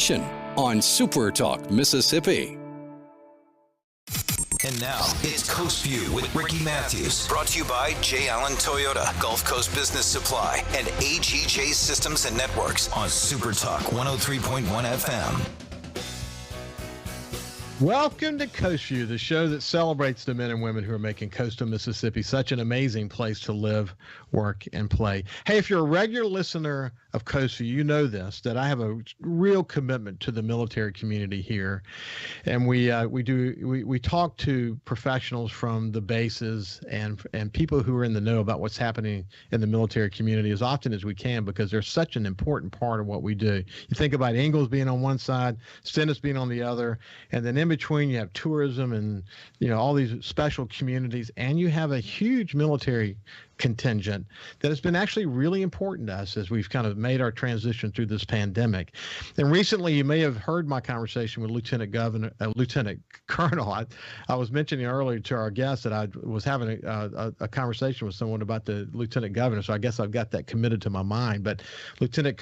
Nation on SuperTalk Mississippi. And now, it's Coast Vue with Ricky Mathews. Brought to you by J. Allen Toyota, Gulf Coast Business Supply, and AGJ Systems and Networks on SuperTalk 103.1 FM. Welcome to Coast Vue, the show that celebrates the men and women who are making coastal Mississippi such an amazing place to live, work, and play. Hey, if you're a regular listener of Coast Vue, you know this, that I have a real commitment to the military community here. And we talk to professionals from the bases and people who are in the know about what's happening in the military community as often as we can, because they're such an important part of what we do. You think about Ingalls being on one side, Stennis being on the other, and then in between you have tourism and all these special communities, and you have a huge military contingent that has been actually really important to us as we've kind of made our transition through this pandemic. And recently, you may have heard my conversation with Lieutenant Colonel. I was mentioning earlier to our guest that I was having a conversation with someone about the Lieutenant Governor, so I guess I've got that committed to my mind. But Lieutenant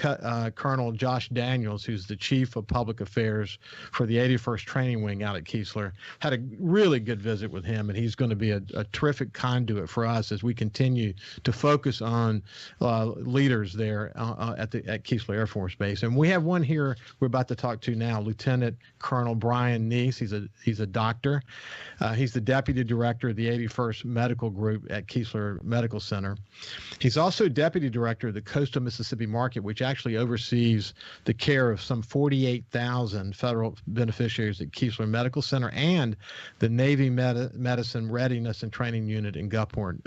Colonel Josh Daniels, who's the Chief of Public Affairs for the 81st Training Wing out at Keesler, had a really good visit with him, and he's going to be a terrific conduit for us as we continue to focus on leaders there at Keesler Air Force Base. And we have one here we're about to talk to now, Lieutenant Colonel Brian Neese. He's a doctor. He's the Deputy Director of the 81st Medical Group at Keesler Medical Center. He's also Deputy Director of the Coastal Mississippi Market, which actually oversees the care of some 48,000 federal beneficiaries at Keesler Medical Center and the Navy Medicine Readiness and Training Unit in Gulfport.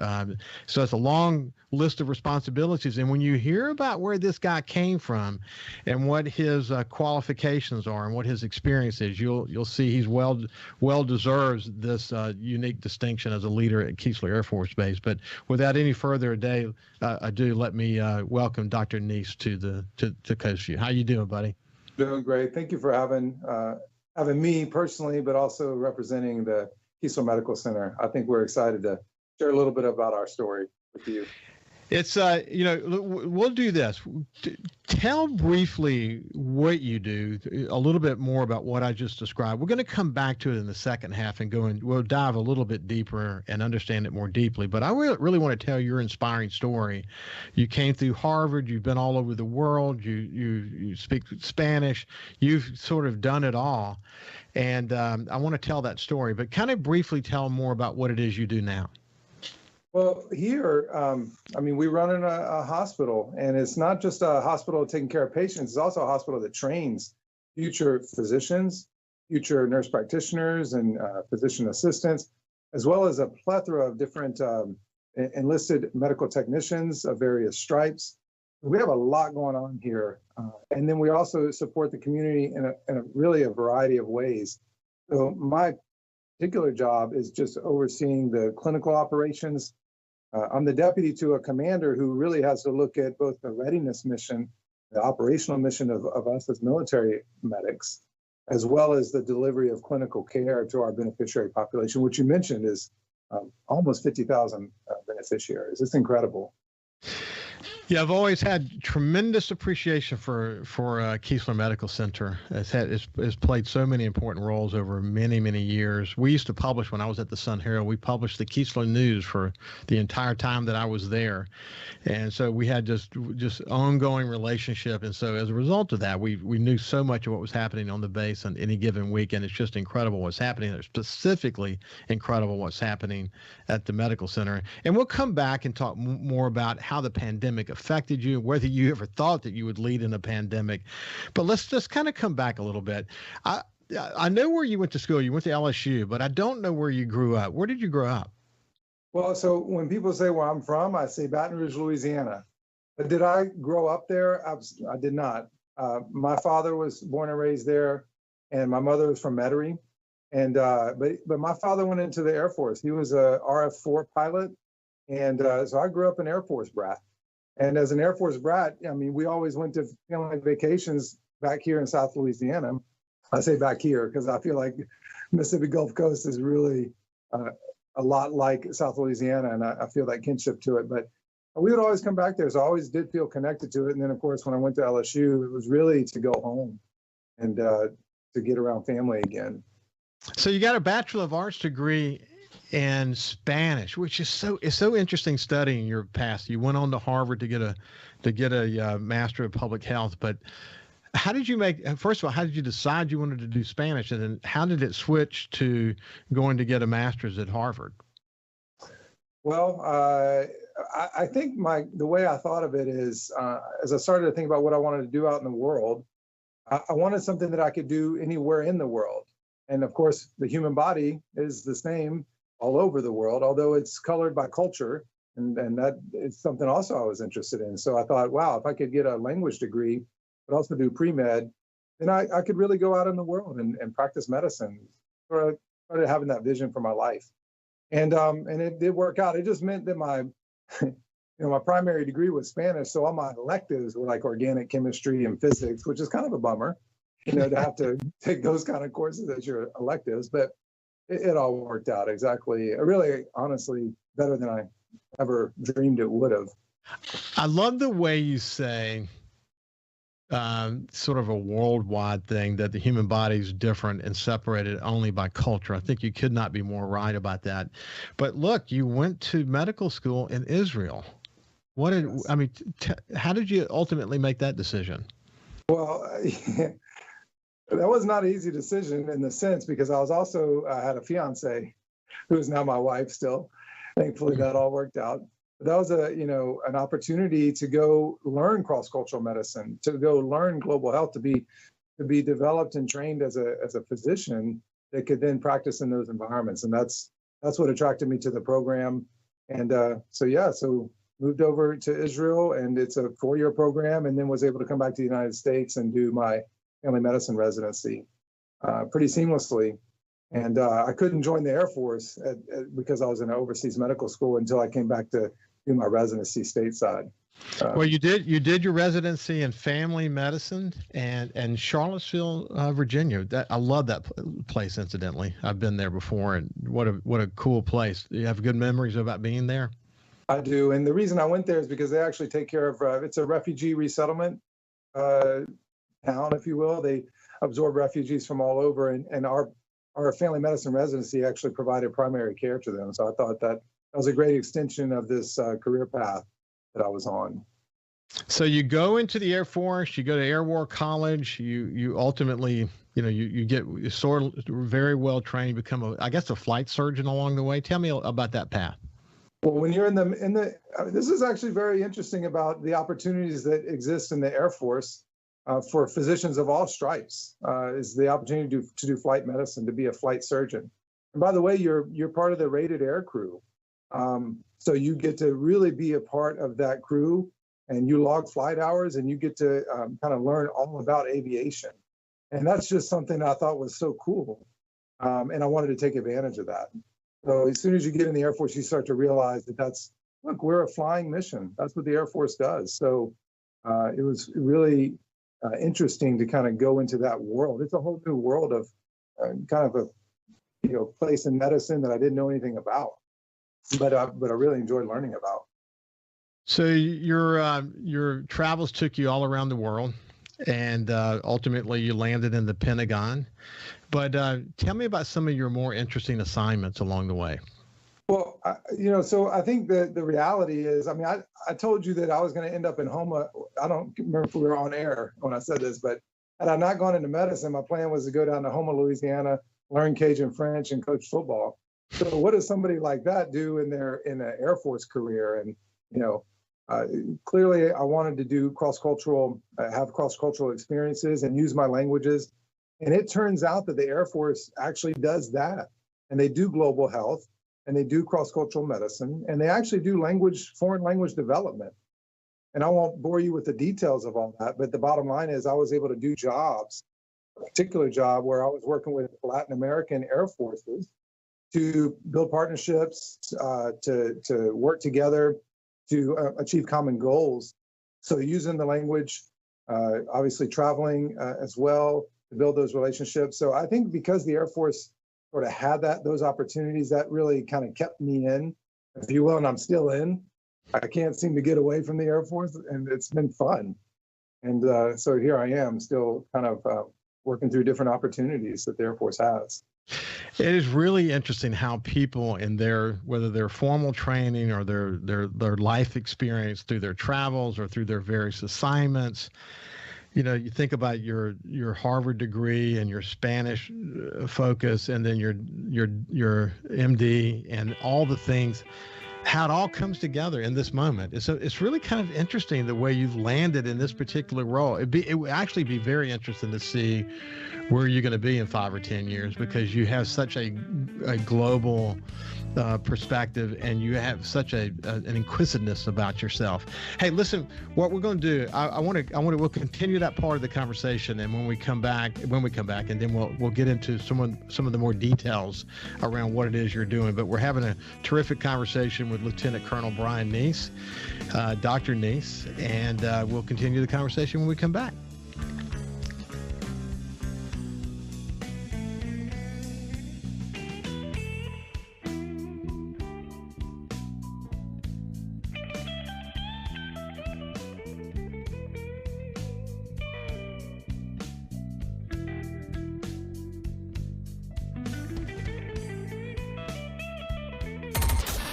So it's a long list of responsibilities. And when you hear about where this guy came from and what his qualifications are and what his experience is, you'll see he's well deserves this unique distinction as a leader at Keesler Air Force Base. But without any further ado, let me welcome Dr. Neese to Coast Vue. How you doing, buddy? Doing great. Thank you for having me personally, but also representing the Keesler Medical Center. I think we're excited to share a little bit about our story with you. It's, we'll do this. Tell briefly what you do, a little bit more about what I just described. We're going to come back to it in the second half and we'll dive a little bit deeper and understand it more deeply. But I really want to tell your inspiring story. You came through Harvard. You've been all over the world. You speak Spanish. You've sort of done it all. And I want to tell that story, but kind of briefly tell more about what it is you do now. Well, here, we run in a hospital, and it's not just a hospital taking care of patients. It's also a hospital that trains future physicians, future nurse practitioners, and physician assistants, as well as a plethora of different enlisted medical technicians of various stripes. We have a lot going on here. And then we also support the community in a really a variety of ways. So my particular job is just overseeing the clinical operations. I'm the deputy to a commander who really has to look at both the readiness mission, the operational mission of us as military medics, as well as the delivery of clinical care to our beneficiary population, which you mentioned is almost 50,000 beneficiaries. It's incredible. Yeah, I've always had tremendous appreciation for Keesler Medical Center. It's played so many important roles over many, many years. We used to publish, when I was at the Sun Herald, we published the Keesler News for the entire time that I was there. And so we had just ongoing relationship. And so as a result of that, we knew so much of what was happening on the base on any given week. And it's just incredible what's happening. It's specifically incredible what's happening at the medical center. And we'll come back and talk more about how the pandemic affected you, whether you ever thought that you would lead in a pandemic. But let's just kind of come back a little bit. I know where you went to school. You went to LSU, but I don't know where you grew up. Where did you grow up? Well, so when people say where I'm from, I say Baton Rouge, Louisiana. But did I grow up there? I did not. My father was born and raised there, and my mother was from Metairie. And but my father went into the Air Force. He was a RF-4 pilot, and so I grew up an Air Force brat. And as an Air Force brat, we always went to family vacations back here in South Louisiana. I say back here because I feel like Mississippi Gulf Coast is really a lot like South Louisiana, and I feel that kinship to it. But we would always come back there, so I always did feel connected to it. And then, of course, when I went to LSU, it was really to go home. and to get around family again. So you got a Bachelor of Arts degree in Spanish, which is so interesting studying your past. You went on to Harvard to get a Master of Public Health, but how did you first of all, how did you decide you wanted to do Spanish, and then how did it switch to going to get a master's at Harvard? Well, I think the way I thought of it is, as I started to think about what I wanted to do out in the world, I wanted something that I could do anywhere in the world. And of course, the human body is the same all over the world, although it's colored by culture. And that is something also I was interested in. So I thought, wow, if I could get a language degree, but also do pre-med, then I could really go out in the world and practice medicine. So I started having that vision for my life. And it did work out. It just meant that my primary degree was Spanish. So all my electives were like organic chemistry and physics, which is kind of a bummer, to have to take those kind of courses as your electives. But it all worked out exactly, really, honestly, better than I ever dreamed it would have. I love the way you say sort of a worldwide thing, that the human body is different and separated only by culture. I think you could not be more right about that. But look, you went to medical school in Israel. How did you ultimately make that decision? Well, that was not an easy decision in the sense, because I had a fiance who is now my wife still. Thankfully, that all worked out. But that was an opportunity to go learn cross-cultural medicine, to go learn global health, to be developed and trained as a physician that could then practice in those environments. And that's what attracted me to the program. And so moved over to Israel, and it's a 4-year program, and then was able to come back to the United States and do my family medicine residency pretty seamlessly. And I couldn't join the Air Force because I was in an overseas medical school until I came back to do my residency stateside. Well, you did your residency in family medicine and Charlottesville, Virginia. I love that place. Incidentally, I've been there before, and what a cool place. Do you have good memories about being there? I do, and the reason I went there is because they actually take care of. It's a refugee resettlement town, if you will. They absorb refugees from all over, and our family medicine residency actually provided primary care to them. So I thought that was a great extension of this career path that I was on. So you go into the Air Force, you go to Air War College, you ultimately, you get sort of very well trained, you become a flight surgeon along the way. Tell me about that path. Well, when you're this is actually very interesting about the opportunities that exist in the Air Force for physicians of all stripes, is the opportunity to do flight medicine, to be a flight surgeon. And by the way, you're part of the rated air crew. So you get to really be a part of that crew, and you log flight hours, and you get to kind of learn all about aviation. And that's just something I thought was so cool. And I wanted to take advantage of that. So as soon as you get in the Air Force, you start to realize look, we're a flying mission. That's what the Air Force does. So it was really interesting to kind of go into that world. It's a whole new world of kind of a place in medicine that I didn't know anything about, but I really enjoyed learning about. So your travels took you all around the world, and ultimately you landed in the Pentagon. But tell me about some of your more interesting assignments along the way. Well, so I think the reality is, I told you that I was going to end up in Homa. I don't remember if we were on air when I said this, but had I not gone into medicine, my plan was to go down to Homa, Louisiana, learn Cajun French, and coach football. So what does somebody like that do in an Air Force career? And, clearly I wanted to do have cross-cultural experiences and use my languages. And it turns out that the Air Force actually does that. And they do global health, and they do cross-cultural medicine, and they actually do foreign language development. And I won't bore you with the details of all that, but the bottom line is I was able to do a particular job where I was working with Latin American Air Forces to build partnerships, to work together, to achieve common goals. So using the language, obviously traveling as well to build those relationships. So I think because the Air Force sort of had those opportunities, that really kind of kept me in, if you will, and I'm still in. I can't seem to get away from the Air Force, and it's been fun. And so here I am, still kind of working through different opportunities that the Air Force has. It is really interesting how people in whether their formal training or their life experience through their travels or through their various assignments, you think about your Harvard degree and your Spanish focus, and then your MD and all the things, how it all comes together in this moment. It's really kind of interesting the way you've landed in this particular role. It would actually be very interesting to see where you're going to be in 5 or 10 years, because you have such a global perspective, and you have such an inquisitiveness about yourself. Hey, listen, what we're going to do, we'll continue that part of the conversation, and when we come back, and then we'll get into some of the more details around what it is you're doing. But we're having a terrific conversation with Lieutenant Colonel Brian Neese, Dr. Neese, and we'll continue the conversation when we come back.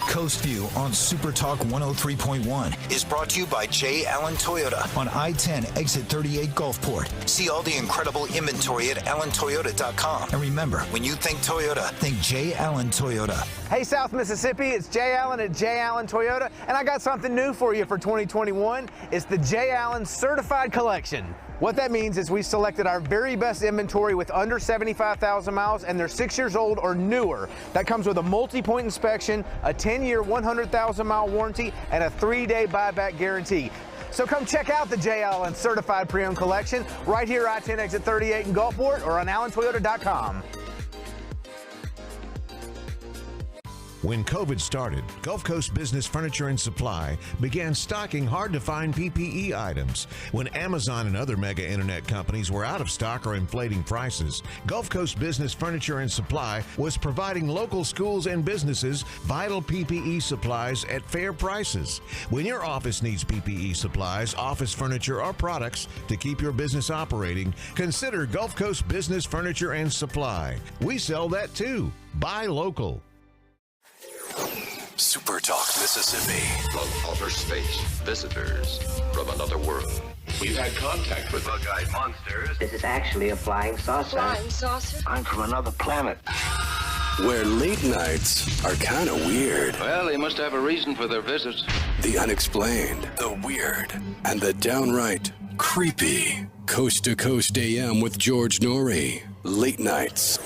Coast Vue on SuperTalk 103.1 is brought to you by J. Allen Toyota on I-10 exit 38 Gulfport. See all the incredible inventory at allentoyota.com. And remember, when you think Toyota, think J. Allen Toyota. Hey, South Mississippi, it's J. Allen at J. Allen Toyota, and I got something new for you for 2021. It's the J. Allen Certified Collection. What that means is we selected our very best inventory with under 75,000 miles, and they're 6 years old or newer. That comes with a multi-point inspection, a 10-year, 100,000-mile warranty, and a 3-day buyback guarantee. So come check out the J. Allen Certified Pre-Owned Collection right here, I-10 exit 38 in Gulfport, or on allentoyota.com. When COVID started, Gulf Coast Business Furniture and Supply began stocking hard-to-find PPE items. When Amazon and other mega internet companies were out of stock or inflating prices, Gulf Coast Business Furniture and Supply was providing local schools and businesses vital PPE supplies at fair prices. When your office needs PPE supplies, office furniture, or products to keep your business operating, consider Gulf Coast Business Furniture and Supply. We sell that too. Buy local. SuperTalk Mississippi. From outer space, visitors from another world. We've had contact with bug-eyed monsters. This is actually a flying saucer. Flying saucer? I'm from another planet. Where late nights are kind of weird. Well, they must have a reason for their visits. The unexplained, the weird, and the downright creepy. Coast to Coast AM with George Norrie. Late nights.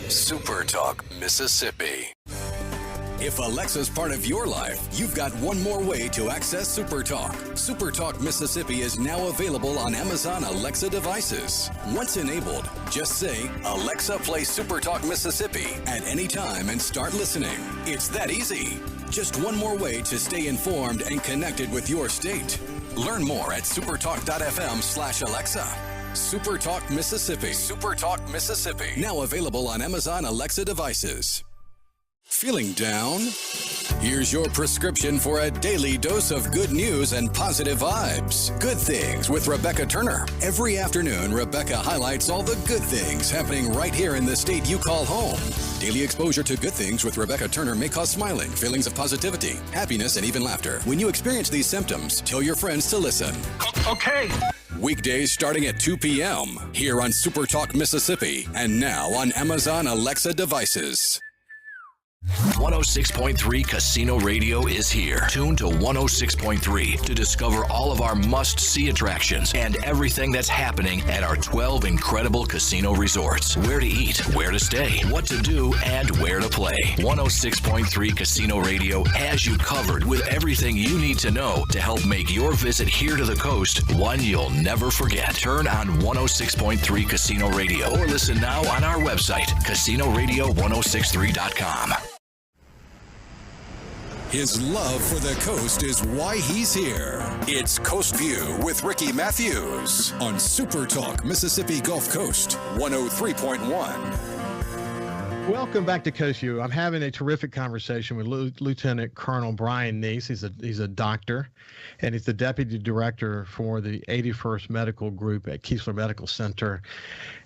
SuperTalk Mississippi. If Alexa's part of your life, you've got one more way to access SuperTalk. SuperTalk Mississippi is now available on Amazon Alexa devices. Once enabled, just say, Alexa, play SuperTalk Mississippi at any time and start listening. It's that easy. Just one more way to stay informed and connected with your state. Learn more at supertalk.fm/Alexa. SuperTalk Mississippi. SuperTalk Mississippi. Now available on Amazon Alexa devices. Feeling down? Here's your prescription for a daily dose of good news and positive vibes. Good Things with Rebecca Turner. Every afternoon, Rebecca highlights all the good things happening right here in the state you call home. Daily exposure to Good Things with Rebecca Turner may cause smiling, feelings of positivity, happiness, and even laughter. When you experience these symptoms, tell your friends to listen. Okay. Weekdays starting at 2 p.m. here on SuperTalk Mississippi and now on Amazon Alexa devices. 106.3 Casino Radio is here. Tune to 106.3 to discover all of our must-see attractions and everything that's happening at our 12 incredible casino resorts. Where to eat, where to stay, what to do, and where to play. 106.3 Casino Radio has you covered with everything you need to know to help make your visit here to the coast one you'll never forget. Turn on 106.3 Casino Radio or listen now on our website, casinoradio1063.com. His love for the coast is why he's here. It's Coast View with Ricky Mathews on SuperTalk Mississippi Gulf Coast 103.1. Welcome back to Coast View. I'm having a terrific conversation with Lieutenant Colonel Brian Neese. He's a doctor, and he's the deputy director for the 81st Medical Group at Keesler Medical Center.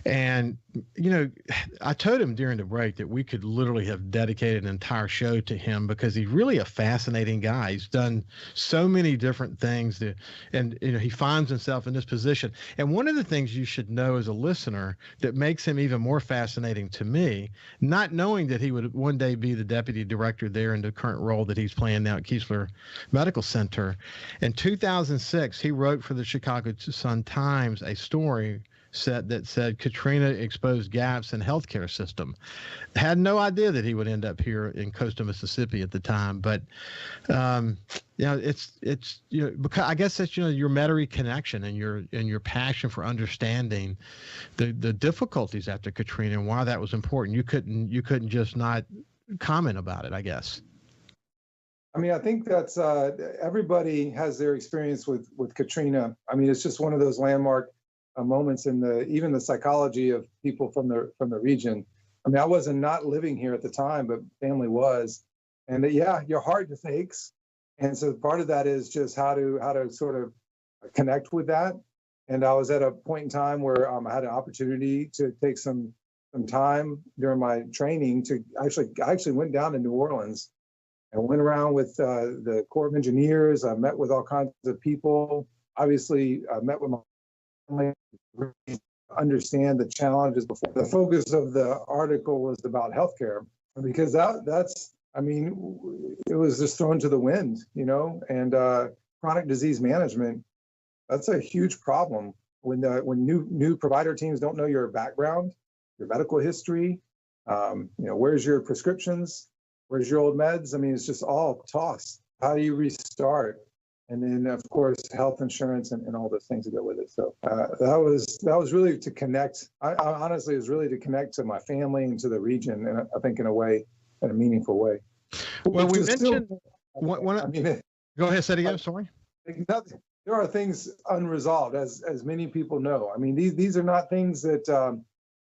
And, you know, I told him during the break that we could literally have dedicated an entire show to him because he's really a fascinating guy. He's done so many different things and, you know, he finds himself in this position. And one of the things you should know as a listener that makes him even more fascinating to me, not knowing that he would one day be the deputy director there in the current role that he's playing now at Keesler Medical Center. In 2006, he wrote for the Chicago Sun-Times a story that said Katrina exposed gaps in healthcare system. Had no idea that he would end up here in coastal Mississippi at the time, but you know, it's you know, because I guess that's, you know, your Metairie connection and your passion for understanding the difficulties after Katrina and why that was important. You couldn't just not comment about it, I guess. I mean, I think that's everybody has their experience with Katrina. I mean, it's just one of those landmark moments in even the psychology of people from the region. I mean, I wasn't not living here at the time, but family was, and yeah, your heart just aches. And so part of that is just how to sort of connect with that. And I was at a point in time where I had an opportunity to take some time during my training to I actually went down to New Orleans and went around with the Corps of Engineers. I met with all kinds of people. Obviously, I met with my understand the challenges before. The focus of the article was about healthcare because that's, I mean, it was just thrown to the wind, you know, and chronic disease management, that's a huge problem when new provider teams don't know your background, your medical history, you know, where's your prescriptions, where's your old meds? I mean, it's just all tossed. How do you restart? And then, of course, health insurance and all those things that go with it. So that was really to connect. I honestly, it was really to connect to my family and to the region, and I think in a meaningful way. Well, we mentioned. Go ahead, say it again. Sorry. There are things unresolved, as many people know. I mean, these are not things that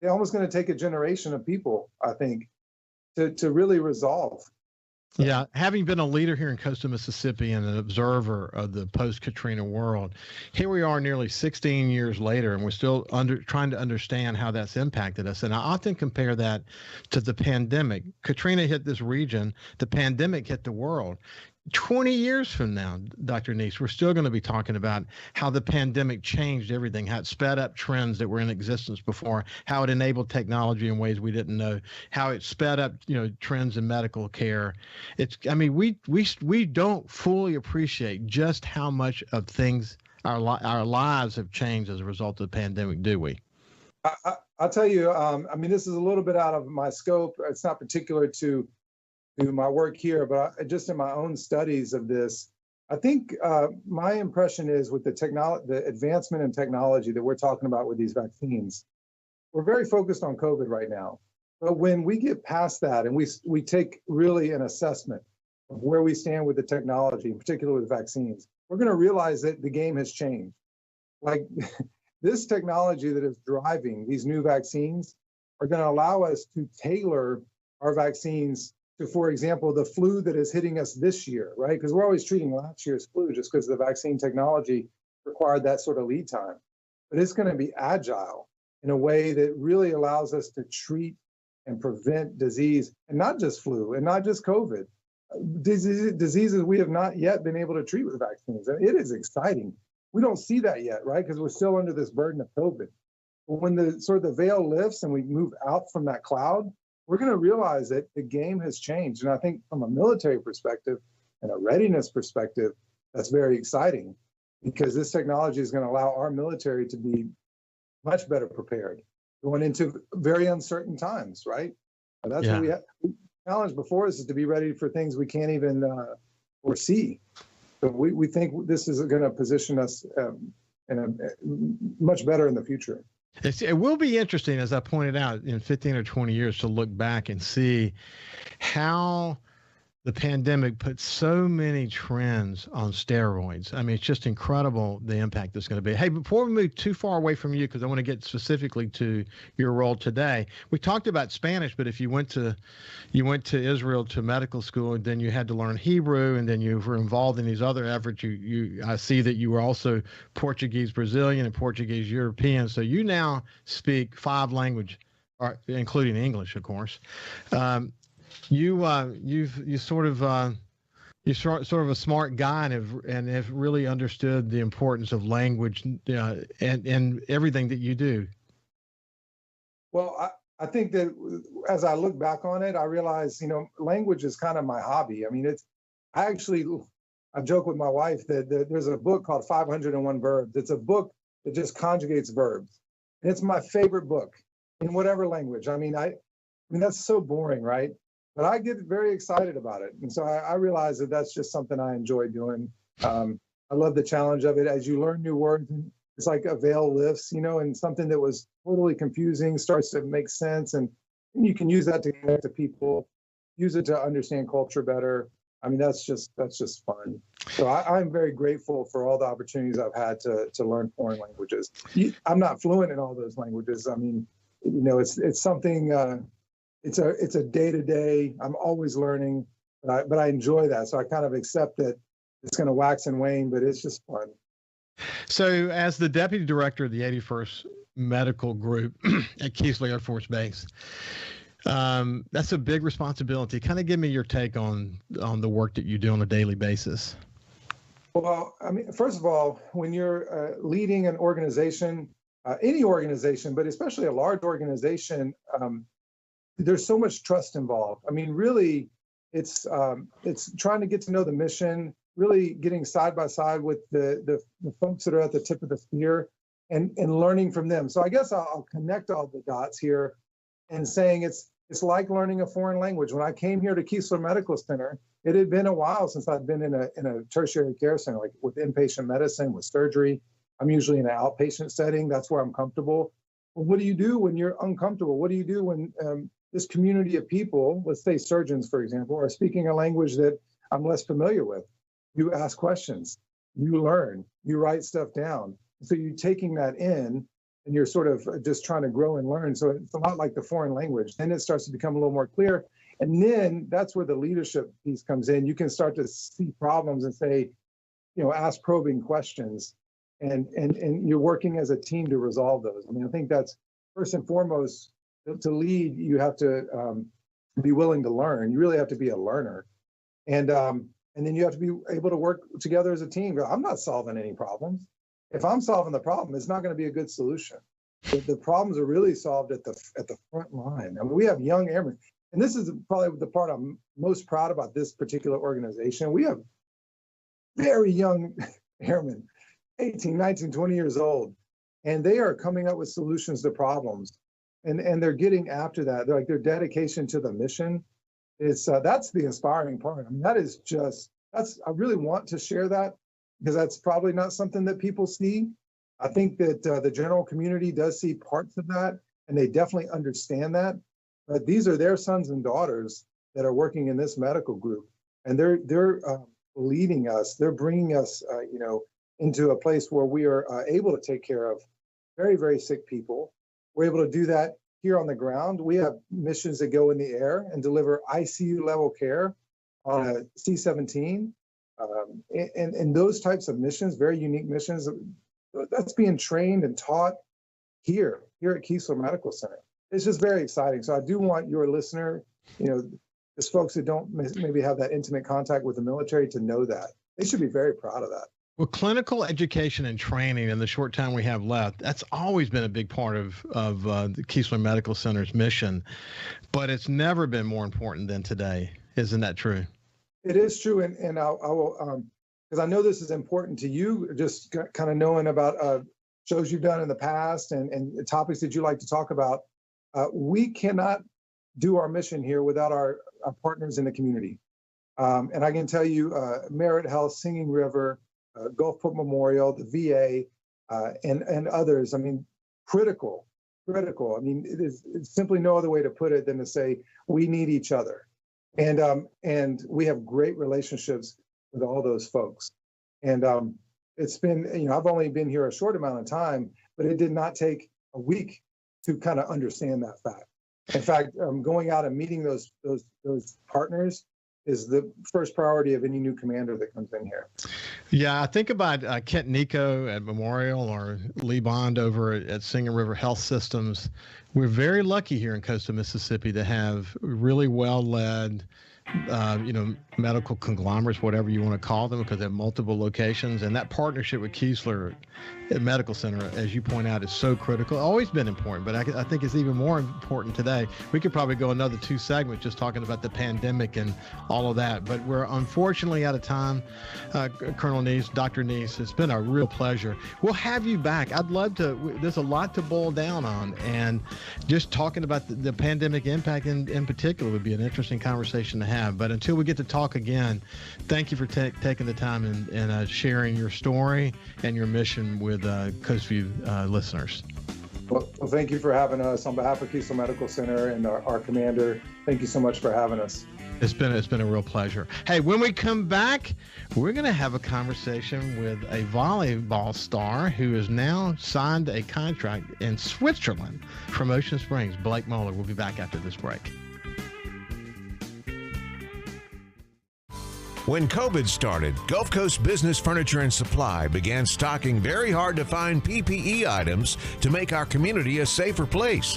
they're almost going to take a generation of people, I think, to really resolve. Yeah, having been a leader here in coastal Mississippi and an observer of the post-Katrina world, here we are nearly 16 years later, and we're still trying to understand how that's impacted us. And I often compare that to the pandemic. Katrina hit this region, the pandemic hit the world. 20 years from now, Dr. Neese, we're still going to be talking about how the pandemic changed everything, how it sped up trends that were in existence before, how it enabled technology in ways we didn't know, how it sped up, you know, trends in medical care. I mean, we don't fully appreciate just how much of things our lives have changed as a result of the pandemic, do we? I'll tell you, I mean, this is a little bit out of my scope. It's not particular to my work here, but just in my own studies of this, I think my impression is with the advancement in technology that we're talking about with these vaccines, we're very focused on COVID right now. But when we get past that and we take really an assessment of where we stand with the technology, in particular with vaccines, we're going to realize that the game has changed. Like this technology that is driving these new vaccines are going to allow us to tailor our vaccines to, for example, the flu that is hitting us this year, right? Because we're always treating last year's flu just because the vaccine technology required that sort of lead time. But it's going to be agile in a way that really allows us to treat and prevent disease, and not just flu and not just COVID, diseases we have not yet been able to treat with vaccines. And it is exciting. We don't see that yet, right? Because we're still under this burden of COVID. But when the sort of the veil lifts and we move out from that cloud, we're going to realize that the game has changed. And I think from a military perspective and a readiness perspective, that's very exciting because this technology is going to allow our military to be much better prepared going into very uncertain times, right? And that's what we have. The challenge before us is to be ready for things we can't even foresee. So we think this is going to position us much better in the future. It will be interesting, as I pointed out, in 15 or 20 years to look back and see how the pandemic put so many trends on steroids. I mean, it's just incredible the impact that's going to be. Hey, before we move too far away from you, because I want to get specifically to your role today, we talked about Spanish, but if you went to Israel to medical school, and then you had to learn Hebrew, and then you were involved in these other efforts. I see that you were also Portuguese Brazilian and Portuguese European. So you now speak 5 languages, including English, of course. You're sort of a smart guy and have really understood the importance of language and everything that you do. Well, I think that as I look back on it, I realize, language is kind of my hobby. I mean, I joke with my wife that there's a book called 501 Verbs. It's a book that just conjugates verbs. And it's my favorite book in whatever language. I mean, that's so boring, right? But I get very excited about it. And so I realize that that's just something I enjoy doing. I love the challenge of it. As you learn new words, it's like a veil lifts, and something that was totally confusing starts to make sense. And you can use that to connect to people, use it to understand culture better. I mean, that's just fun. So I'm very grateful for all the opportunities I've had to learn foreign languages. I'm not fluent in all those languages. I mean, it's something, it's a day-to-day, I'm always learning, but I enjoy that. So I kind of accept that it's going to wax and wane, but it's just fun. So as the deputy director of the 81st Medical Group at Keesler Air Force Base, that's a big responsibility. Kind of give me your take on the work that you do on a daily basis. Well, I mean, first of all, when you're leading an organization, any organization, but especially a large organization, there's so much trust involved. I mean, really, it's trying to get to know the mission, really getting side by side with the folks that are at the tip of the spear and learning from them. So I guess I'll connect all the dots here and saying it's like learning a foreign language. When I came here to Keesler Medical Center, it had been a while since I'd been in a tertiary care center, like with inpatient medicine, with surgery. I'm usually in an outpatient setting. That's where I'm comfortable. Well, what do you do when you're uncomfortable? What do you do when this community of people, let's say surgeons, for example, are speaking a language that I'm less familiar with? You ask questions, you learn, you write stuff down. So you're taking that in and you're sort of just trying to grow and learn. So it's a lot like the foreign language. Then it starts to become a little more clear. And then that's where the leadership piece comes in. You can start to see problems and say, ask probing questions. And you're working as a team to resolve those. I mean, I think that's first and foremost. To lead, you have to be willing to learn. You really have to be a learner. And then you have to be able to work together as a team. I'm not solving any problems. If I'm solving the problem, it's not going to be a good solution. The problems are really solved at the front line. I mean, we have young airmen. And this is probably the part I'm most proud about this particular organization. We have very young airmen, 18, 19, 20 years old, and they are coming up with solutions to problems. And they're getting after that. They're like their dedication to the mission. That's the inspiring part. I mean, I really want to share that because that's probably not something that people see. I think that the general community does see parts of that, and they definitely understand that. But these are their sons and daughters that are working in this medical group, and they're leading us. They're bringing us, into a place where we are able to take care of very, very sick people. We're able to do that here on the ground. We have missions that go in the air and deliver ICU level care on a C-17. And those types of missions, very unique missions, that's being trained and taught here at Keesler Medical Center. It's just very exciting. So I do want your listener, there's folks that don't maybe have that intimate contact with the military to know that. They should be very proud of that. Well, clinical education and training in the short time we have left, that's always been a big part of the Keesler Medical Center's mission, but it's never been more important than today. Isn't that true? It is true. And I will, because I know this is important to you, just kind of knowing about shows you've done in the past and topics that you like to talk about. We cannot do our mission here without our partners in the community. And I can tell you, Merit Health, Singing River, Gulfport Memorial, the VA, and others. I mean, critical. I mean, it's simply no other way to put it than to say we need each other. And we have great relationships with all those folks. And it's been, I've only been here a short amount of time, but it did not take a week to kind of understand that fact. In fact, going out and meeting those partners is the first priority of any new commander that comes in here. Yeah, I think about Kent Nico at Memorial or Lee Bond over at Singing River Health Systems. We're very lucky here in coastal Mississippi to have really well-led, medical conglomerates, whatever you want to call them, because they have multiple locations. And that partnership with Keesler Medical Center, as you point out, is so critical. Always been important, but I think it's even more important today. We could probably go another 2 segments just talking about the pandemic and all of that, but we're unfortunately out of time. Colonel Neese, Dr. Neese, it's been a real pleasure. We'll have you back. I'd love to. There's a lot to boil down on, and just talking about the pandemic impact in particular would be an interesting conversation to have. But until we get to talk again, thank you for taking the time and sharing your story and your mission with Coast Vue listeners. Well, thank you for having us. On behalf of Keesler Medical Center and our commander, thank you so much for having us. It's been a real pleasure. Hey, when we come back, we're going to have a conversation with a volleyball star who has now signed a contract in Switzerland from Ocean Springs, Blake Mohler. We'll be back after this break. When COVID started, Gulf Coast Business Furniture and Supply began stocking very hard-to-find PPE items to make our community a safer place.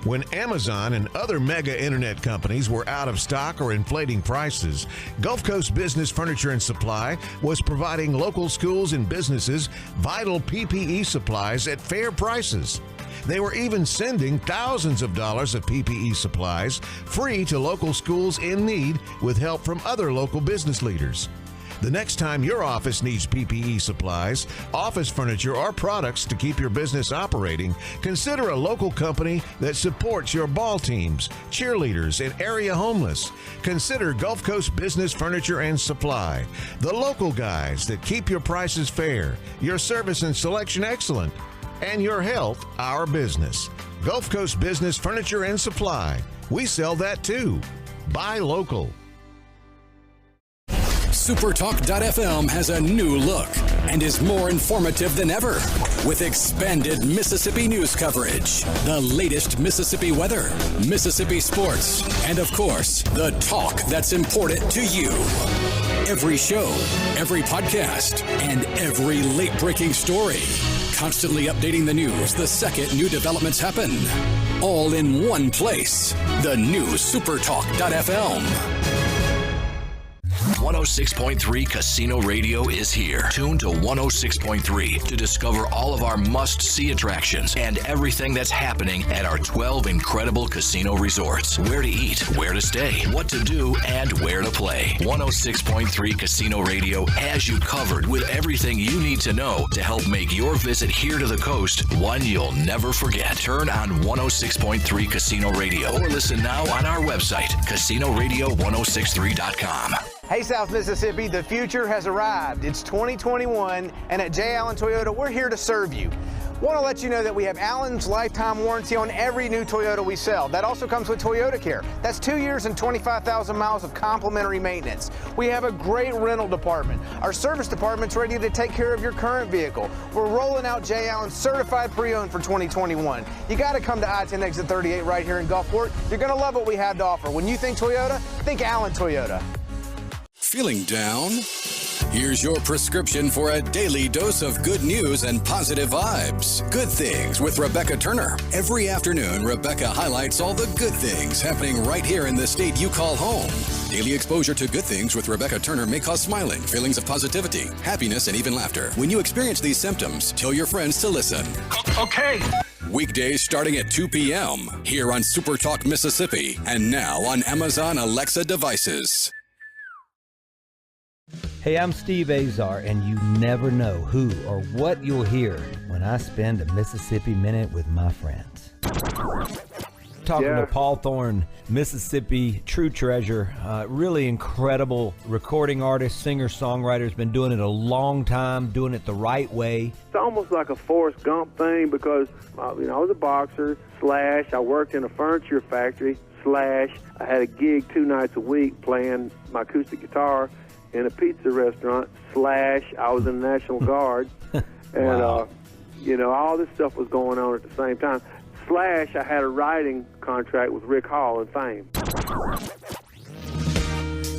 When Amazon and other mega internet companies were out of stock or inflating prices, Gulf Coast Business Furniture and Supply was providing local schools and businesses vital PPE supplies at fair prices. They were even sending thousands of dollars of PPE supplies free to local schools in need with help from other local business leaders. The next time your office needs PPE supplies, office furniture, or products to keep your business operating, consider a local company that supports your ball teams, cheerleaders, and area homeless. Consider Gulf Coast Business Furniture and Supply, the local guys that keep your prices fair, your service and selection excellent, and your health our business. Gulf Coast Business Furniture and Supply. We sell that too. Buy local. SuperTalk.fm has a new look and is more informative than ever with expanded Mississippi news coverage, the latest Mississippi weather, Mississippi sports, and of course, the talk that's important to you. Every show, every podcast, and every late-breaking story. Constantly updating the news the second new developments happen. All in one place. The new SuperTalk.fm. 106.3 Casino Radio is here. Tune to 106.3 to discover all of our must-see attractions and everything that's happening at our 12 incredible casino resorts. Where to eat, where to stay, what to do, and where to play. 106.3 Casino Radio has you covered with everything you need to know to help make your visit here to the coast one you'll never forget. Turn on 106.3 Casino Radio or listen now on our website, CasinoRadio1063.com. Hey, South Mississippi, the future has arrived. It's 2021, and at J. Allen Toyota, we're here to serve you. Want to let you know that we have Allen's lifetime warranty on every new Toyota we sell. That also comes with Toyota Care. That's 2 years and 25,000 miles of complimentary maintenance. We have a great rental department. Our service department's ready to take care of your current vehicle. We're rolling out J. Allen certified pre-owned for 2021. You got to come to I-10 exit 38 right here in Gulfport. You're going to love what we have to offer. When you think Toyota, think Allen Toyota. Feeling down? Here's your prescription for a daily dose of good news and positive vibes. Good Things with Rebecca Turner. Every afternoon, Rebecca highlights all the good things happening right here in the state you call home. Daily exposure to Good Things with Rebecca Turner may cause smiling, feelings of positivity, happiness, and even laughter. When you experience these symptoms, tell your friends to listen. Okay. Weekdays starting at 2 p.m. here on SuperTalk Mississippi and now on Amazon Alexa devices. Hey, I'm Steve Azar, and you never know who or what you'll hear when I spend a Mississippi Minute with my friends. talking to Paul Thorne, Mississippi true treasure, really incredible recording artist, singer, songwriter. Has been doing it a long time, doing it the right way. It's almost like a Forrest Gump thing because, I was a boxer, / I worked in a furniture factory, / I had a gig 2 nights a week playing my acoustic guitar in a pizza restaurant, / I was in the National Guard. And, wow. All this stuff was going on at the same time. / I had a writing contract with Rick Hall and Fame.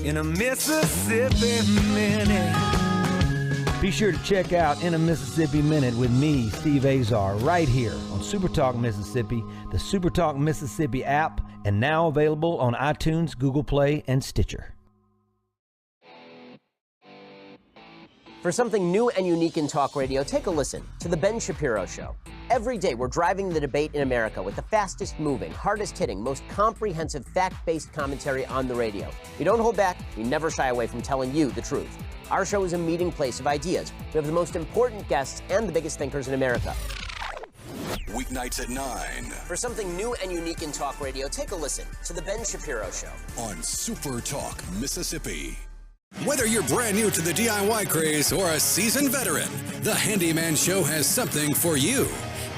In a Mississippi Minute. Be sure to check out In a Mississippi Minute with me, Steve Azar, right here on SuperTalk Mississippi, the SuperTalk Mississippi app, and now available on iTunes, Google Play, and Stitcher. For something new and unique in talk radio, take a listen to The Ben Shapiro Show. Every day, we're driving the debate in America with the fastest moving, hardest hitting, most comprehensive, fact-based commentary on the radio. We don't hold back. We never shy away from telling you the truth. Our show is a meeting place of ideas. We have the most important guests and the biggest thinkers in America. Weeknights at 9. For something new and unique in talk radio, take a listen to The Ben Shapiro Show. On Super Talk, Mississippi. Whether you're brand new to the DIY craze or a seasoned veteran, the Handyman Show has something for you.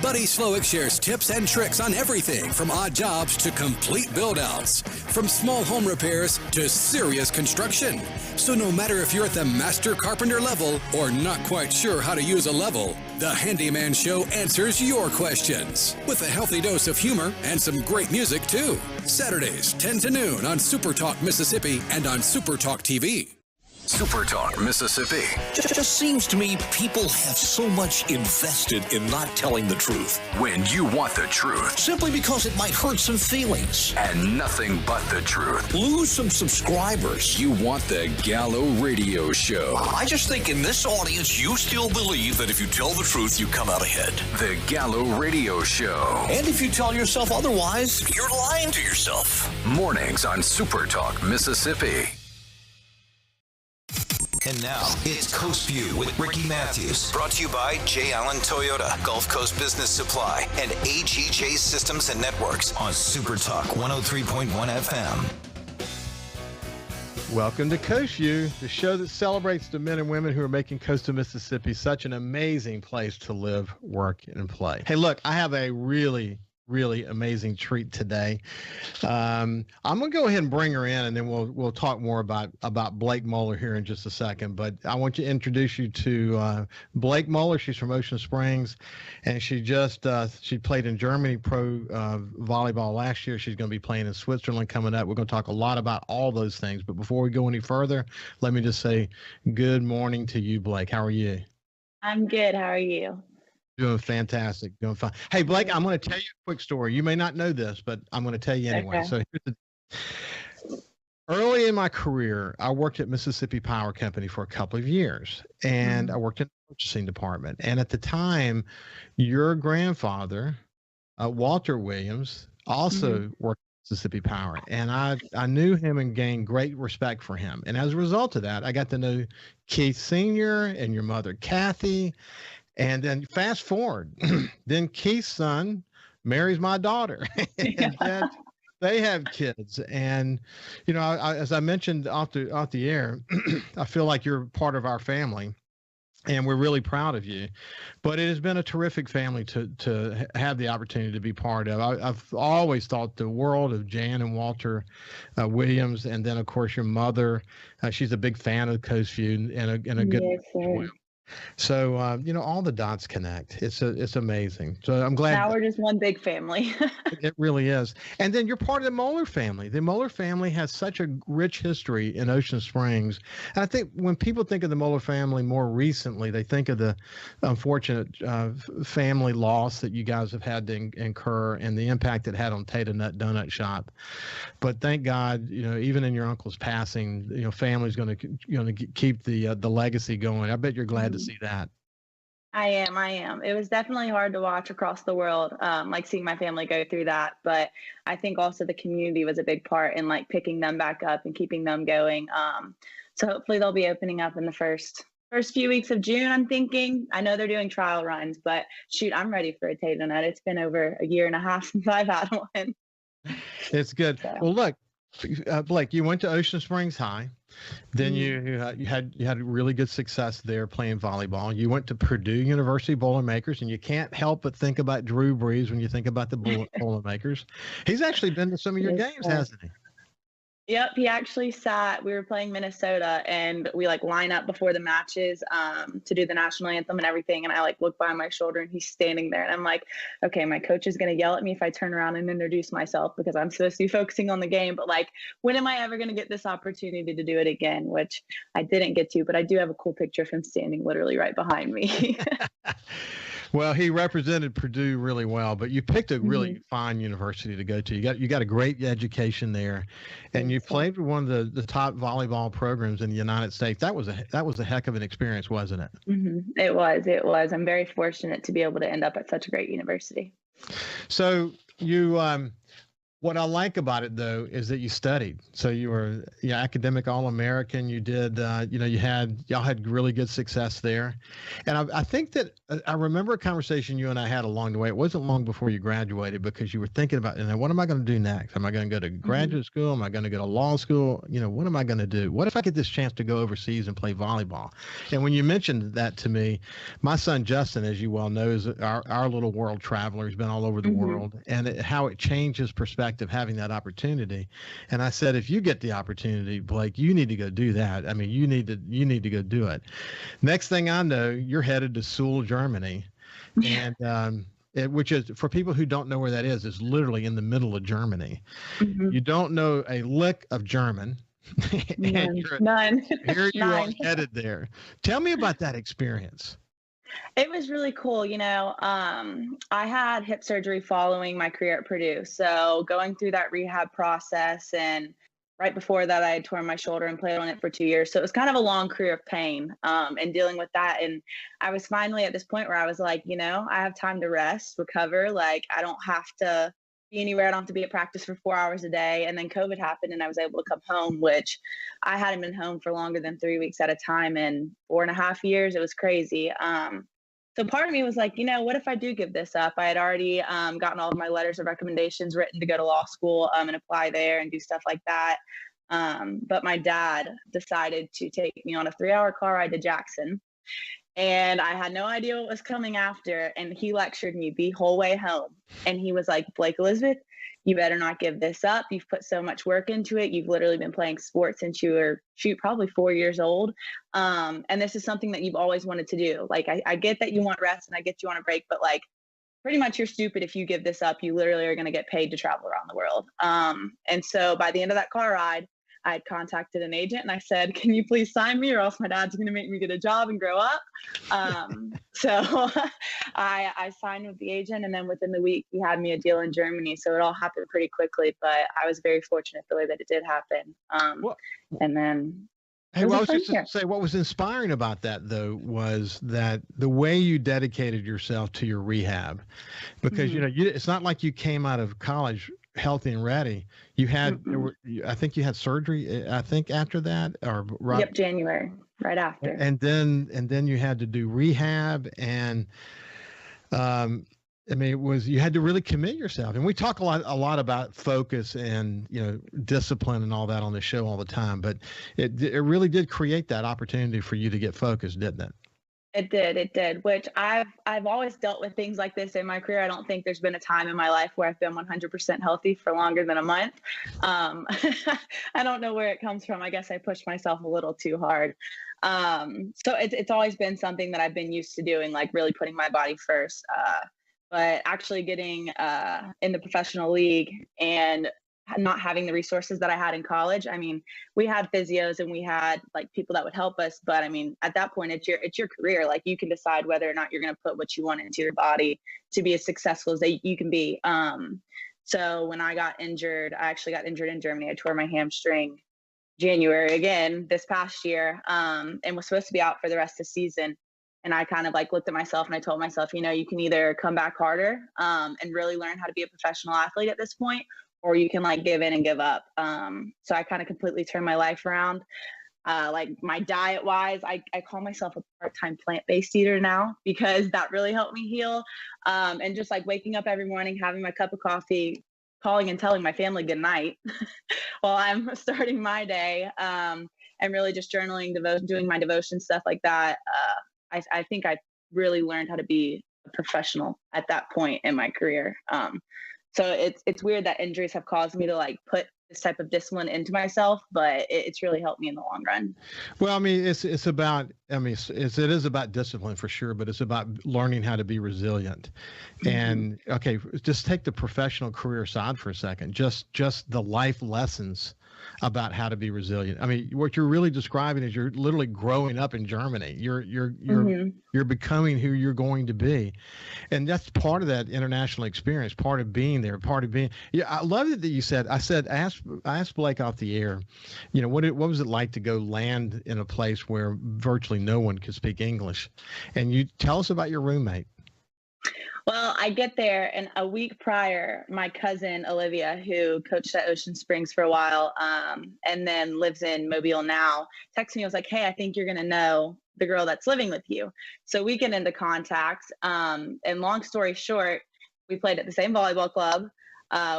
Buddy Slowick shares tips and tricks on everything from odd jobs to complete build-outs, from small home repairs to serious construction. So no matter if you're at the master carpenter level or not quite sure how to use a level, the Handyman Show answers your questions with a healthy dose of humor and some great music too. Saturdays, 10 to noon on Super Talk Mississippi and on Super Talk TV. Super Talk Mississippi. Just seems to me people have so much invested in not telling the truth. When you want the truth. Simply because it might hurt some feelings. And nothing but the truth. Lose some subscribers. You want the Gallo Radio Show. I just think in this audience, you still believe that if you tell the truth, you come out ahead. The Gallo Radio Show. And if you tell yourself otherwise, you're lying to yourself. Mornings on Super Talk Mississippi. And now, it's Coast Vue with Ricky Mathews. Brought to you by J. Allen Toyota, Gulf Coast Business Supply, and AGJ Systems and Networks on Super Talk 103.1 FM. Welcome to Coast Vue, the show that celebrates the men and women who are making coastal Mississippi such an amazing place to live, work, and play. Hey, look, I have a really amazing treat today. I'm gonna go ahead and bring her in, and then we'll talk more about Blake Mohler here in just a second. But I want to introduce you to Blake Mohler. She's from Ocean Springs, and she played in Germany pro volleyball last year. She's going to be playing in Switzerland coming up. We're going to talk a lot about all those things. But before we go any further, let me just say good morning to you, Blake. How are you? I'm good. How are you? Doing fantastic. Doing fine. Hey, Blake, I'm going to tell you a quick story. You may not know this, but I'm going to tell you anyway. Okay. So early in my career, I worked at Mississippi Power Company for a couple of years, and I worked in the purchasing department. And at the time, your grandfather, Walter Williams, also worked at Mississippi Power. And I knew him and gained great respect for him. And as a result of that, I got to know Keith Sr. and your mother, Kathy. And then fast forward, then Keith's son marries my daughter, and then they have kids. And, you know, as I mentioned off the air, I feel like you're part of our family, and we're really proud of you. But it has been a terrific family to have the opportunity to be part of. I've always thought the world of Jan and Walter Williams, and then, of course, your mother. She's a big fan of Coast Vue and a good yes, So, you know, all the dots connect. It's amazing. So I'm glad. Now we're just one big family. It really is. And then you're part of the Mohler family. The Mohler family has such a rich history in Ocean Springs. And I think when people think of the Mohler family more recently, they think of the unfortunate family loss that you guys have had to incur and the impact it had on Tater Nut Donut Shop. But thank God, you know, even in your uncle's passing, you know, family's going to keep the legacy going. I bet you're glad to see that. I am. It was definitely hard to watch across the world, like seeing my family go through that. But I think also the community was a big part in like picking them back up and keeping them going. So hopefully they'll be opening up in the first few weeks of June, I'm thinking. I know they're doing trial runs, but shoot, I'm ready for a tater nut. It's been over a year and a half since I've had one. It's good. So. Well, look, Blake, you went to Ocean Springs High. Then you had really good success there playing volleyball. You went to Purdue University Boilermakers, and you can't help but think about Drew Brees when you think about the Boilermakers. He's actually been to some of your games, hasn't he? Yep, he actually we were playing Minnesota, and we line up before the matches to do the national anthem and everything. And I look by my shoulder, and he's standing there, and I'm like, okay, my coach is going to yell at me if I turn around and introduce myself because I'm supposed to be focusing on the game. But when am I ever going to get this opportunity to do it again? Which I didn't get to, but I do have a cool picture of him standing literally right behind me. Well, he represented Purdue really well, but you picked a really fine university to go to. You got a great education there, and you played for one of the top volleyball programs in the United States. That was a heck of an experience, wasn't it? It was. I'm very fortunate to be able to end up at such a great university. So you what I like about it, though, is that you studied. So you were academic All-American. You did, y'all had really good success there. And I think that I remember a conversation you and I had along the way. It wasn't long before you graduated because you were thinking about, what am I going to do next? Am I going to go to graduate school? Am I going to go to law school? What am I going to do? What if I get this chance to go overseas and play volleyball? And when you mentioned that to me, my son Justin, as you well know, is our little world traveler. He's been all over the world, and how it changed his perspective having that opportunity. And I said, if you get the opportunity, Blake, you need to go do that. I mean, you need to go do it. Next thing I know, you're headed to Suhl, Germany. And which is, for people who don't know where that is literally in the middle of Germany. You don't know a lick of German. None. Here you are headed there. Tell me about that experience. It was really cool. I had hip surgery following my career at Purdue. So going through that rehab process, and right before that, I had torn my shoulder and played on it for 2 years. So it was kind of a long career of pain and dealing with that. And I was finally at this point where I was like, I have time to rest, recover. I don't have to be anywhere. I don't have to be at practice for 4 hours a day. And then COVID happened, and I was able to come home, which I hadn't been home for longer than 3 weeks at a time in 4.5 years. It was crazy. So part of me was like, what if I do give this up? I had already gotten all of my letters of recommendations written to go to law school and apply there and do stuff like that. But my dad decided to take me on a 3-hour car ride to Jackson. And I had no idea what was coming after. And he lectured me the whole way home. And he was like, Blake Elizabeth, you better not give this up. You've put so much work into it. You've literally been playing sports since you were, probably 4 years old. And this is something that you've always wanted to do. I get that you want rest and I get you want a break, but pretty much you're stupid if you give this up. You literally are going to get paid to travel around the world. And so by the end of that car ride, I had contacted an agent and I said, can you please sign me or else my dad's going to make me get a job and grow up. So I signed with the agent, and then within the week he had me a deal in Germany. So it all happened pretty quickly, but I was very fortunate the way that it did happen. And then I was just going to say, what was inspiring about that, though, was that the way you dedicated yourself to your rehab, because, it's not like you came out of college healthy and ready. You had, I think you had surgery, after that, or right. Yep, January, right after. And then you had to do rehab, and you had to really commit yourself. And we talk a lot about focus and, discipline and all that on the show all the time, but it really did create that opportunity for you to get focused, didn't it? It did, which I've always dealt with things like this in my career. I don't think there's been a time in my life where I've been 100% healthy for longer than a month. I don't know where it comes from. I guess I pushed myself a little too hard. So it's always been something that I've been used to doing, really putting my body first. But actually getting in the professional league and not having the resources that I had in college. I mean, we had physios and we had people that would help us, but I mean, at that point, it's your career. You can decide whether or not you're going to put what you want into your body to be as successful as you can be. So when I got injured, I actually got injured in Germany. I tore my hamstring January again this past year, and was supposed to be out for the rest of the season. And I kind of looked at myself and I told myself, you can either come back harder and really learn how to be a professional athlete at this point, or you can give in and give up. So I kind of completely turned my life around. My diet wise, I call myself a part-time plant-based eater now, because that really helped me heal. And just waking up every morning, having my cup of coffee, calling and telling my family good night while I'm starting my day, and really just journaling, doing my devotion, stuff like that. I think I really learned how to be a professional at that point in my career. So it's weird that injuries have caused me to like put this type of discipline into myself, but it's really helped me in the long run. Well, I mean, it is about discipline for sure, but it's about learning how to be resilient. And okay, just take the professional career aside for a second, just the life lessons about how to be resilient. I mean, what you're really describing is you're literally growing up in Germany. You're becoming who you're going to be. And that's part of that international experience, part of being there, yeah, I love it that you said, I asked Blake off the air, what was it like to go land in a place where virtually no one could speak English? And you tell us about your roommate. Well, I get there, and a week prior, my cousin Olivia, who coached at Ocean Springs for a while, and then lives in Mobile now, texted me. I was like, "Hey, I think you're gonna know the girl that's living with you." So we get into contact. And long story short, we played at the same volleyball club.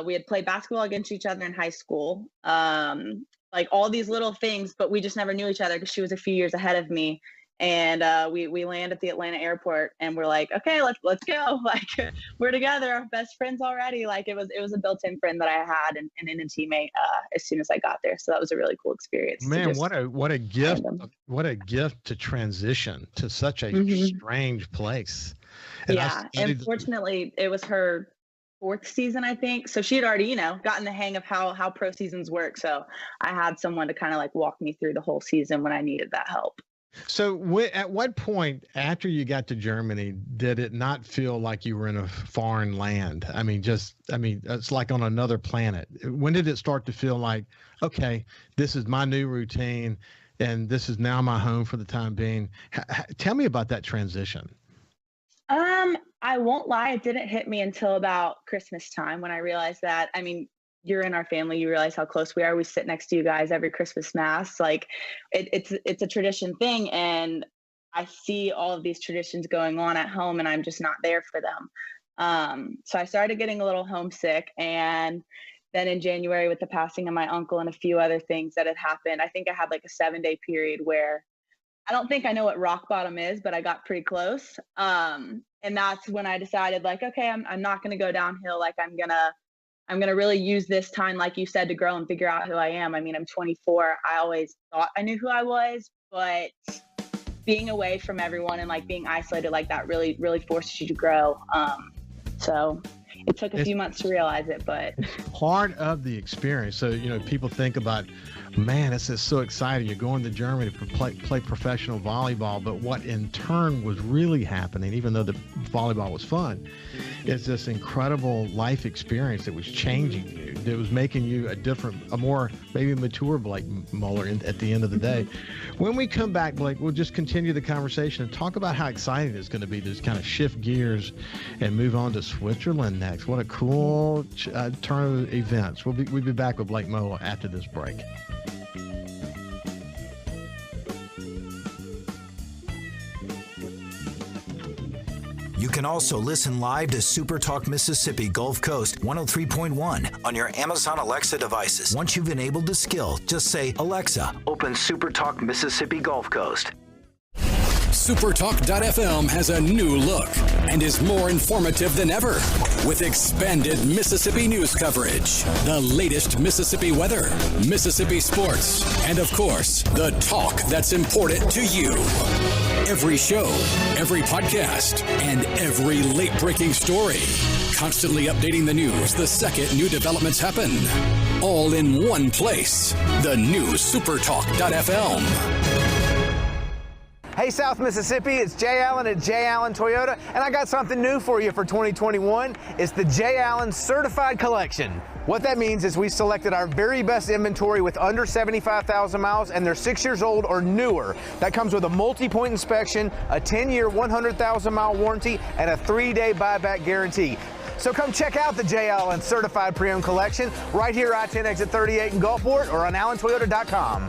We had played basketball against each other in high school. Like all these little things, but we just never knew each other because she was a few years ahead of me. And we land at the Atlanta airport, and we're like, okay, let's go. Like, we're together, our best friends already. Like it was a built-in friend that I had and a teammate as soon as I got there. So that was a really cool experience. Man, what a gift! What a gift to transition to such a strange place. And yeah, and fortunately, it was her 4th season, I think. So she had already, gotten the hang of how pro seasons work. So I had someone to kind of like walk me through the whole season when I needed that help. So at what point after you got to Germany did it not feel like you were in a foreign land? I mean, it's like on another planet. When did it start to feel like, okay, this is my new routine and this is now my home for the time being? Tell me about that transition. I won't lie, it didn't hit me until about Christmas time when I realized that, you're in our family, you realize how close we are. We sit next to you guys every Christmas Mass. Like it's a tradition thing. And I see all of these traditions going on at home and I'm just not there for them. So I started getting a little homesick. And then in January with the passing of my uncle and a few other things that had happened, I think I had like a 7-day period where I don't think I know what rock bottom is, but I got pretty close. And that's when I decided like, okay, I'm not going to go downhill. Like I'm going to really use this time, like you said, to grow and figure out who I am. I'm 24. I always thought I knew who I was, but being away from everyone and like being isolated like that really, really forces you to grow. So it took a few months to realize it, but it's part of the experience. So, people think about, man, this is so exciting. You're going to Germany to play professional volleyball, but what in turn was really happening, even though the volleyball was fun, is this incredible life experience that was changing you, that was making you a more maybe mature Blake Mohler at the end of the day. When we come back, Blake, we'll just continue the conversation and talk about how exciting it's going to be to just kind of shift gears and move on to Switzerland next. What a cool turn of events. We'll be back with Blake Mohler after this break. You can also listen live to SuperTalk Mississippi Gulf Coast 103.1 on your Amazon Alexa devices. Once you've enabled the skill, just say, Alexa, open SuperTalk Mississippi Gulf Coast. SuperTalk.fm has a new look and is more informative than ever with expanded Mississippi news coverage, the latest Mississippi weather, Mississippi sports, and of course, the talk that's important to you. Every show, every podcast, and every late-breaking story. Constantly updating the news the second new developments happen. All in one place. The new SuperTalk.fm. Hey South Mississippi, it's Jay Allen at Jay Allen Toyota, and I got something new for you for 2021. It's the Jay Allen Certified Collection. What that means is we selected our very best inventory with under 75,000 miles and they're 6 years old or newer. That comes with a multi-point inspection, a 10-year, 100,000-mile warranty, and a 3-day buyback guarantee. So come check out the Jay Allen Certified Pre-Owned Collection right here I-10 exit 38 in Gulfport or on allentoyota.com.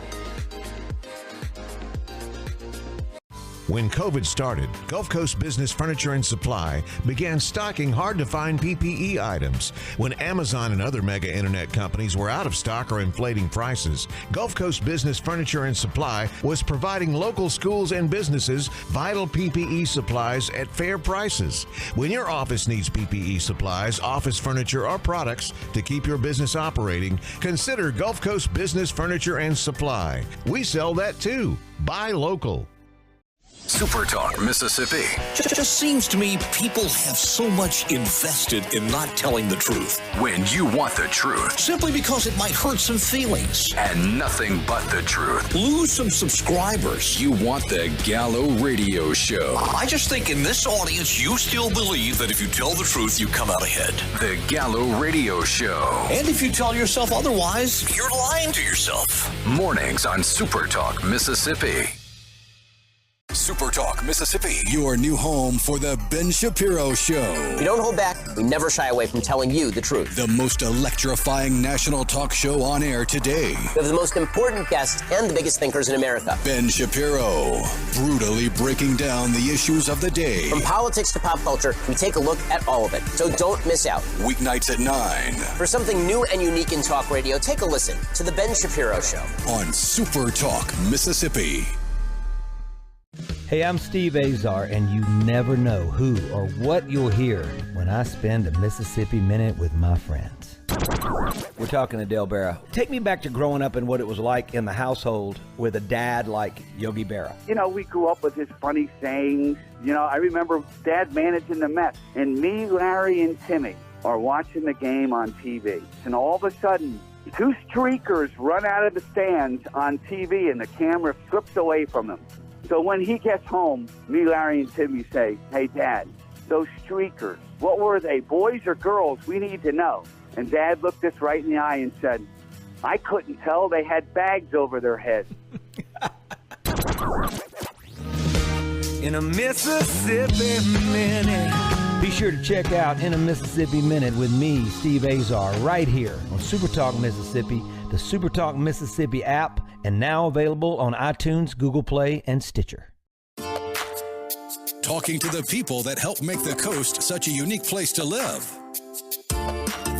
When COVID started, Gulf Coast Business Furniture and Supply began stocking hard-to-find PPE items. When Amazon and other mega internet companies were out of stock or inflating prices, Gulf Coast Business Furniture and Supply was providing local schools and businesses vital PPE supplies at fair prices. When your office needs PPE supplies, office furniture, or products to keep your business operating, consider Gulf Coast Business Furniture and Supply. We sell that too. Buy local. SuperTalk Mississippi. Just seems to me people have so much invested in not telling the truth. When you want the truth. Simply because it might hurt some feelings. And nothing but the truth. Lose some subscribers. You want the Gallo Radio Show. I just think in this audience, you still believe that if you tell the truth, you come out ahead. The Gallo Radio Show. And if you tell yourself otherwise, you're lying to yourself. Mornings on SuperTalk Mississippi. SuperTalk Mississippi, your new home for the Ben Shapiro Show. We don't hold back. We never shy away from telling you the truth. The most electrifying national talk show on air today. We have the most important guests and the biggest thinkers in America. Ben Shapiro, brutally breaking down the issues of the day. From politics to pop culture, we take a look at all of it. So don't miss out. Weeknights at 9. For something new and unique in talk radio, take a listen to The Ben Shapiro Show. On SuperTalk Mississippi. Hey, I'm Steve Azar, and you never know who or what you'll hear when I spend a Mississippi Minute with my friends. We're talking to Dale Berra. Take me back to growing up and what it was like in the household with a dad like Yogi Berra. You know, we grew up with his funny sayings. You know, I remember Dad managing the Mets, and me, Larry, and Timmy are watching the game on TV. And all of a sudden, two streakers run out of the stands on TV, and the camera flips away from them. So when he gets home, me, Larry, and Timmy say, "Hey, Dad, those streakers, what were they, boys or girls? We need to know." And Dad looked us right in the eye and said, "I couldn't tell. They had bags over their heads." In a Mississippi Minute. Be sure to check out In a Mississippi Minute with me, Steve Azar, right here on SuperTalk Mississippi, the SuperTalk Mississippi app, and now available on iTunes, Google Play, and Stitcher. Talking to the people that help make the coast such a unique place to live.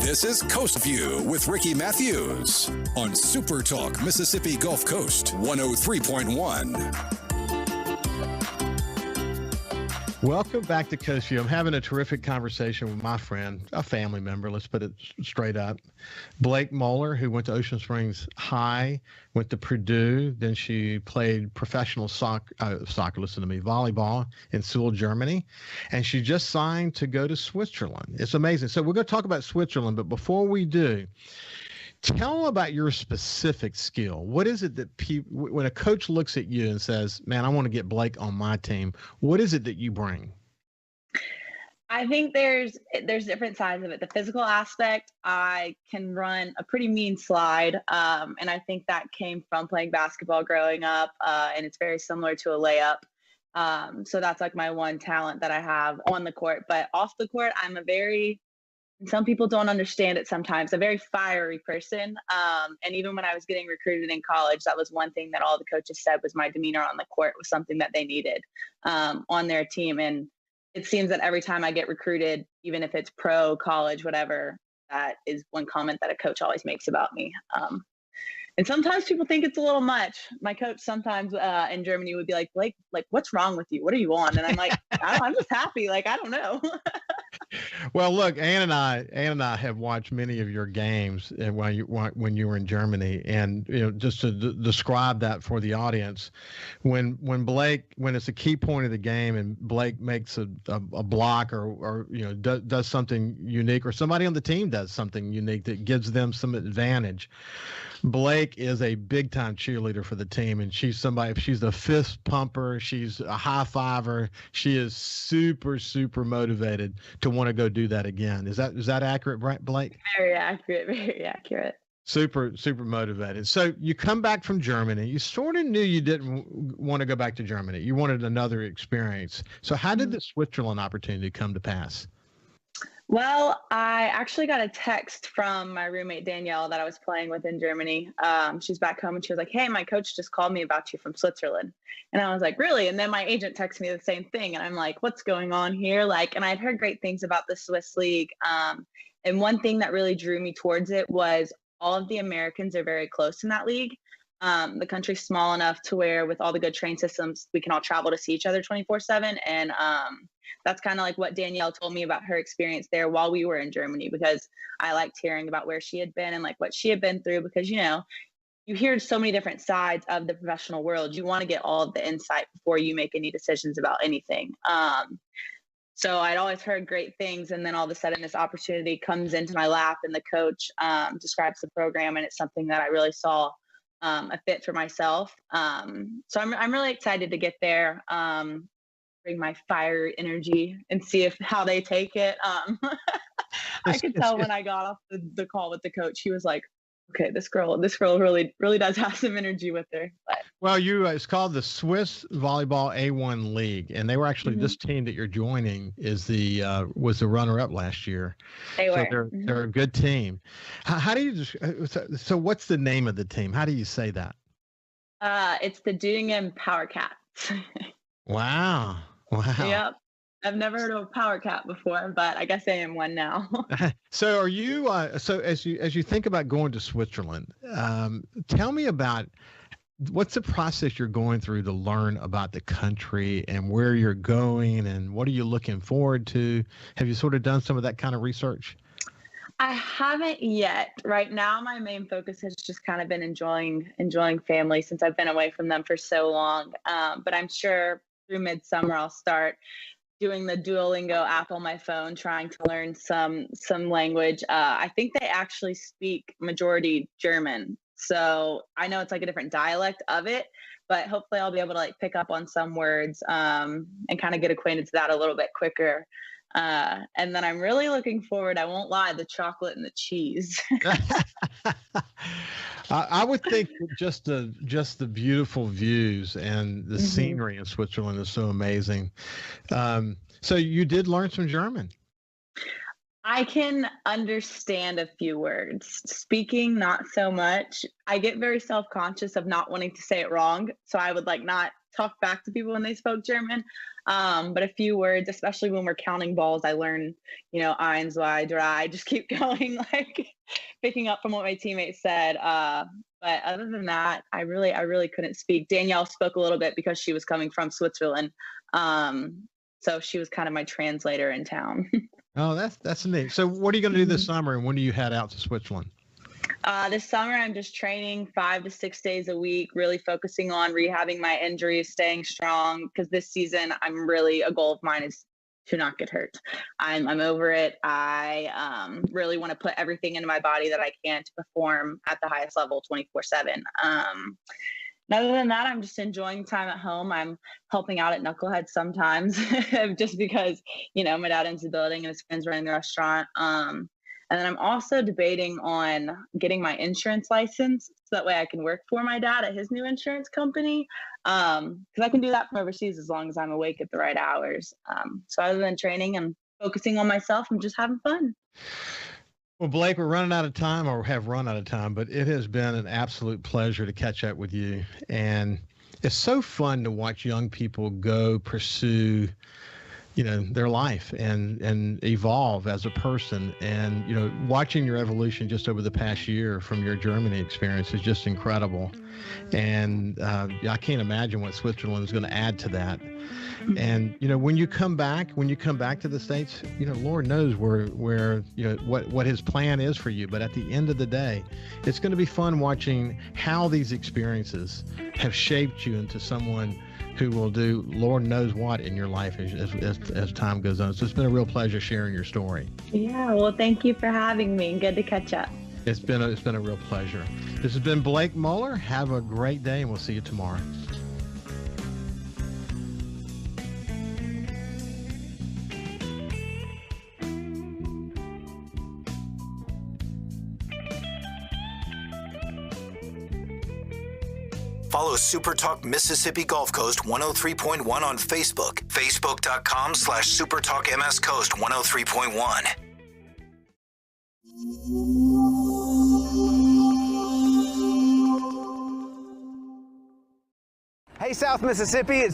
This is Coast Vue with Ricky Mathews on SuperTalk Mississippi Gulf Coast 103.1. Welcome back to Coast View. I'm having a terrific conversation with my friend, a family member, let's put it straight up, Blake Mohler, who went to Ocean Springs High, went to Purdue, then she played professional volleyball in Seoul, Germany, and she just signed to go to Switzerland. It's amazing. So we're going to talk about Switzerland, but before we do, tell them about your specific skill. What is it that when a coach looks at you and says, "Man, I want to get Blake on my team," what is it that you bring? I think there's different sides of it. The physical aspect, I can run a pretty mean slide, and I think that came from playing basketball growing up, and it's very similar to a layup. So that's like my one talent that I have on the court. But off the court, I'm some people don't understand it sometimes, a very fiery person. And even when I was getting recruited in college, that was one thing that all the coaches said was my demeanor on the court was something that they needed on their team. And it seems that every time I get recruited, even if it's pro, college, whatever, that is one comment that a coach always makes about me. And sometimes people think it's a little much. My coach sometimes in Germany would be like, "Blake, what's wrong with you? What are you on?" And I'm like, I'm just happy. I don't know. Well, look, Ann and I have watched many of your games when you were in Germany, and just to describe that for the audience, when it's a key point of the game and Blake makes a block or does something unique, or somebody on the team does something unique that gives them some advantage, Blake is a big time cheerleader for the team, and she's somebody. If she's a fist pumper, she's a high fiver. She is super motivated to want to go do that again. Is that accurate, Blake? Very accurate. Very accurate. Super motivated. So you come back from Germany. You sort of knew you didn't want to go back to Germany. You wanted another experience. So how did the Switzerland opportunity come to pass? Well, I actually got a text from my roommate Danielle that I was playing with in Germany. She's back home and she was like, "Hey, my coach just called me about you from Switzerland." And I was like, "Really?" And then my agent texted me the same thing. And I'm like, "What's going on here?" And I'd heard great things about the Swiss league. And one thing that really drew me towards it was all of the Americans are very close in that league. The country's small enough to where with all the good train systems, we can all travel to see each other 24/7. And that's kind of like what Danielle told me about her experience there while we were in Germany, because I liked hearing about where she had been and like what she had been through, because, you hear so many different sides of the professional world. You want to get all of the insight before you make any decisions about anything. So I'd always heard great things. And then all of a sudden this opportunity comes into my lap and the coach describes the program, and it's something that I really saw a fit for myself. So I'm really excited to get there, bring my fire energy and see how they take it. I could tell when I got off the call with the coach, he was like, "Okay, this girl really does have some energy with her." But. Well, it's called the Swiss Volleyball A1 League, and they were actually this team that you're joining was the runner-up last year. They were. So they're a good team. How do you so what's the name of the team? How do you say that? It's the Düngen Power Cats. Wow. Yep. I've never heard of a power cat before, but I guess I am one now. So are you so as you think about going to Switzerland, tell me about what's the process you're going through to learn about the country and where you're going, and what are you looking forward to? Have you sort of done some of that kind of research? I haven't yet. Right now, my main focus has just kind of been enjoying family since I've been away from them for so long. But I'm sure through midsummer I'll start doing the Duolingo app on my phone, trying to learn some language. I think they actually speak majority German. So I know it's like a different dialect of it, but hopefully I'll be able to like pick up on some words and kind of get acquainted to that a little bit quicker. And then I'm really looking forward, I won't lie, the chocolate and the cheese. I would think just the beautiful views and the scenery in Switzerland is so amazing. So you did learn some German. I can understand a few words. Speaking, not so much. I get very self-conscious of not wanting to say it wrong. So I would like not talk back to people when they spoke German. But a few words, especially when we're counting balls, I learn, eins, zwei, drei, just keep going, like picking up from what my teammates said. But other than that, I really couldn't speak. Danielle spoke a little bit because she was coming from Switzerland. So she was kind of my translator in town. Oh, that's neat. So what are you going to do this summer, and when do you head out to Switzerland? This summer, I'm just training 5 to 6 days a week, really focusing on rehabbing my injuries, staying strong, because this season, a goal of mine is to not get hurt. I'm over it. I really want to put everything into my body that I can to perform at the highest level 24/7. Other than that, I'm just enjoying time at home. I'm helping out at Knucklehead sometimes just because, my dad owns the building and his friend's running the restaurant. And then I'm also debating on getting my insurance license so that way I can work for my dad at his new insurance company. Because I can do that from overseas as long as I'm awake at the right hours. So other than training and focusing on myself, I'm just having fun. Well, Blake, we're running out of time, or have run out of time, but it has been an absolute pleasure to catch up with you. And it's so fun to watch young people go pursue, their life and evolve as a person. And, watching your evolution just over the past year from your Germany experience is just incredible. And I can't imagine what Switzerland is going to add to that. And, when you come back to the States, Lord knows where what his plan is for you. But at the end of the day, it's going to be fun watching how these experiences have shaped you into someone who will do Lord knows what in your life as time goes on. So it's been a real pleasure sharing your story. Yeah, well, thank you for having me. Good to catch up. It's been a real pleasure. This has been Blake Mohler. Have a great day, and we'll see you tomorrow. Follow SuperTalk Mississippi Gulf Coast 103.1 on Facebook. Facebook.com/SuperTalk MS Coast 103.1. Hey, South Mississippi, it's